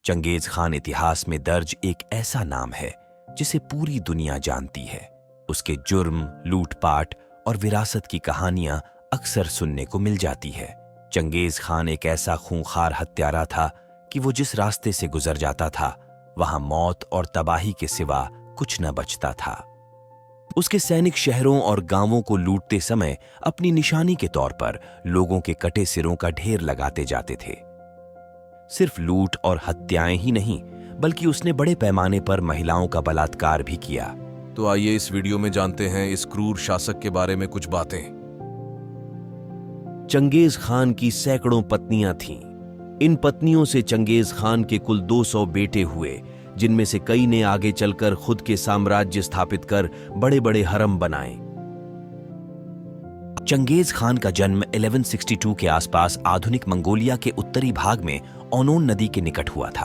Genghis Khan इतिहास में दर्ज एक ऐसा नाम है जिसे पूरी दुनिया जानती है। उसके जुर्म, लूटपाट और विरासत की कहानियां अक्सर सुनने को मिल जाती है। चंगेज खान एक ऐसा खूंखार हत्यारा था कि वो जिस रास्ते से गुजर जाता था वहां मौत और तबाही के सिवा कुछ न बचता था। उसके सैनिक शहरों और गांवों को लूटते समय अपनी निशानी के तौर पर लोगों के कटे सिरों का ढेर लगाते जाते थे। सिर्फ लूट और हत्याएं ही नहीं, बल्कि उसने बड़े पैमाने पर महिलाओं का बलात्कार भी किया। तो आइए इस वीडियो में जानते हैं इस क्रूर शासक के बारे में कुछ बातें। चंगेज खान की सैकड़ों पत्नियां थीं। इन पत्नियों से चंगेज खान के कुल 200 बेटे हुए, जिनमें से कई ने आगे चलकर खुद के साम्राज्य स्थापित कर बड़े बड़े हरम बनाए। चंगेज खान का जन्म 1162 के आसपास आधुनिक मंगोलिया के उत्तरी भाग में ओनोन नदी के निकट हुआ था।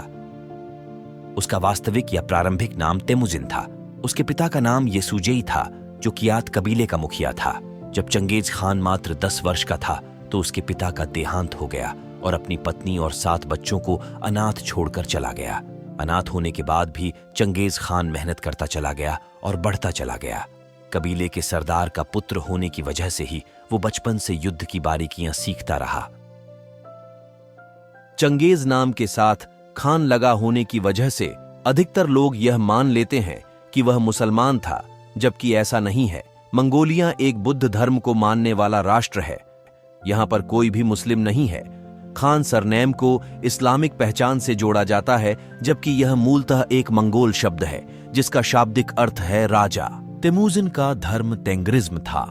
उसका वास्तविक या प्रारंभिक नाम तेमुजिन था। उसके पिता का नाम येसुजेई था, जो कियात कबीले का मुखिया था। जब चंगेज खान मात्र 10 वर्ष का था तो उसके पिता का देहांत हो गया और अपनी पत्नी और 7 बच्चों को अनाथ छोड़कर चला गया। अनाथ होने के बाद भी चंगेज खान मेहनत करता चला गया और बढ़ता चला गया। कबीले के सरदार का पुत्र होने की वजह से ही वो बचपन से युद्ध की बारीकियां सीखता रहा। चंगेज नाम के साथ खान लगा होने की वजह से अधिकतर लोग यह मान लेते हैं कि वह मुसलमान था, जबकि ऐसा नहीं है। मंगोलिया एक बुद्ध धर्म को मानने वाला राष्ट्र है। यहां पर कोई भी मुस्लिम नहीं है। खान सरनेम को इस्लामिक पहचान से जोड़ा जाता है, जबकि यह मूलतः एक मंगोल शब्द है जिसका शाब्दिक अर्थ है राजा। तेमुजिन का धर्म तेंग्रिज्म था।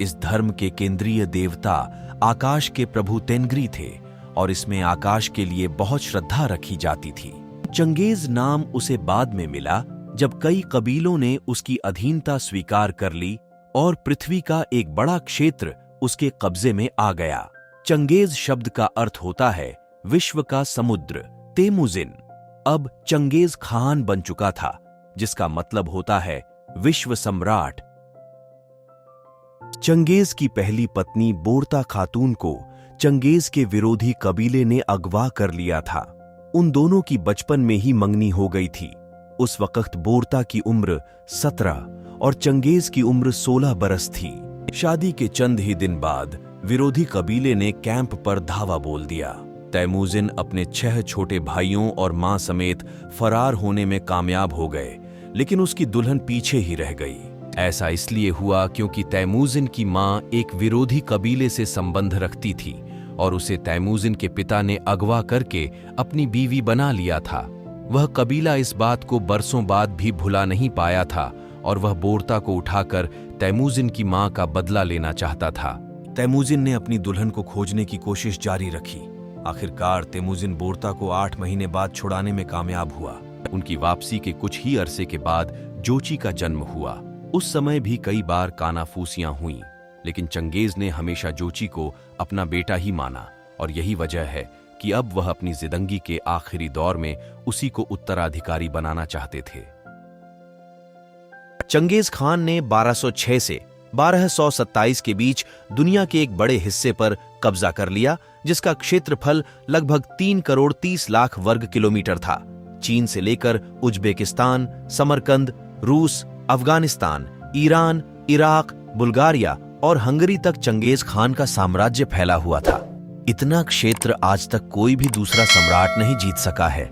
इस धर्म के केंद्रीय देवता आकाश के प्रभु तेंग्री थे और इसमें आकाश के लिए बहुत श्रद्धा रखी जाती थी। चंगेज नाम उसे बाद में मिला जब कई कबीलों ने उसकी अधीनता स्वीकार कर ली और पृथ्वी का एक बड़ा क्षेत्र उसके कब्जे में आ गया। चंगेज शब्द का अर्थ होता है विश्व का समुद्र। तेमुजिन अब चंगेज खान बन चुका था, जिसका मतलब होता है विश्व सम्राट। चंगेज की पहली पत्नी बोरता खातून को चंगेज के विरोधी कबीले ने अगवा कर लिया था। उन दोनों की बचपन में ही मंगनी हो गई थी। उस वक्त बोरता की उम्र 17 और चंगेज की उम्र 16 बरस थी। शादी के चंद ही दिन बाद विरोधी कबीले ने कैंप पर धावा बोल दिया। तैमूजिन अपने 6 छोटे भाइयों और मां समेत फरार होने में कामयाब हो गए, लेकिन उसकी दुल्हन पीछे ही रह गई। ऐसा इसलिए हुआ क्योंकि तैमूजिन की मां एक विरोधी कबीले से संबंध रखती थी और उसे तैमूजिन के पिता ने अगवा करके अपनी बीवी बना लिया था। वह कबीला इस बात को बरसों बाद भी भुला नहीं पाया था और वह बोरता को उठाकर तैमूजिन की मां का बदला लेना चाहता था। तैमूजिन ने अपनी दुल्हन को खोजने की कोशिश जारी रखी। आखिरकार तैमूजिन बोरता को 8 महीने बाद छुड़ाने में कामयाब हुआ। उनकी वापसी के कुछ ही अरसे के बाद जोची का जन्म हुआ। उस समय भी कई बार कानाफूसियां हुईं, लेकिन चंगेज ने हमेशा जोची को अपना बेटा ही माना और यही वजह है कि अब वह अपनी जिंदगी के आखिरी दौर में उसी को उत्तराधिकारी बनाना चाहते थे। चंगेज खान ने 1206 से 1227 के बीच दुनिया के एक बड़े हिस्से पर कब्जा कर लिया, जिसका क्षेत्रफल लगभग 3 करोड़ 30 लाख वर्ग किलोमीटर था। चीन से लेकर उज्बेकिस्तान, समरकंद, रूस, अफगानिस्तान, ईरान, इराक, बुल्गारिया और हंगरी तक चंगेज खान का साम्राज्य फैला हुआ था। इतना क्षेत्र आज तक कोई भी दूसरा सम्राट नहीं जीत सका है।